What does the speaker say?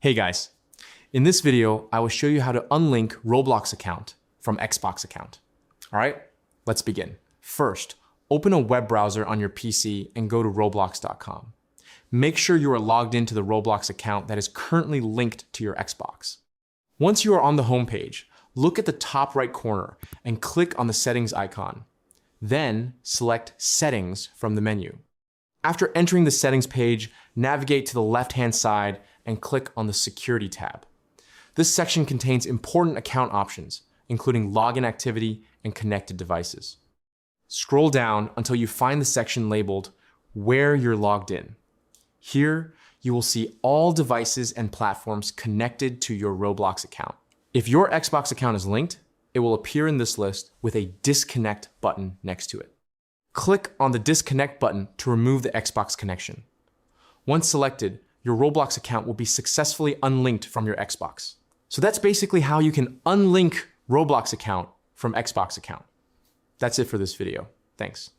Hey guys, in this video, I will show you how to unlink Roblox account from Xbox account. All right, let's begin. First, open a web browser on your PC and go to roblox.com. Make sure you are logged into the Roblox account that is currently linked to your Xbox. Once you are on the home page, look at the top right corner and click on the settings icon. Then select Settings from the menu. After entering the settings page, navigate to the left-hand side and click on the Security tab. This section contains important account options, including login activity and connected devices. Scroll down until you find the section labeled Where You're Logged In. Here, you will see all devices and platforms connected to your Roblox account. If your Xbox account is linked, it will appear in this list with a Disconnect button next to it. Click on the Disconnect button to remove the Xbox connection. Once selected, your Roblox account will be successfully unlinked from your Xbox. So that's basically how you can unlink Roblox account from Xbox account. That's it for this video. Thanks.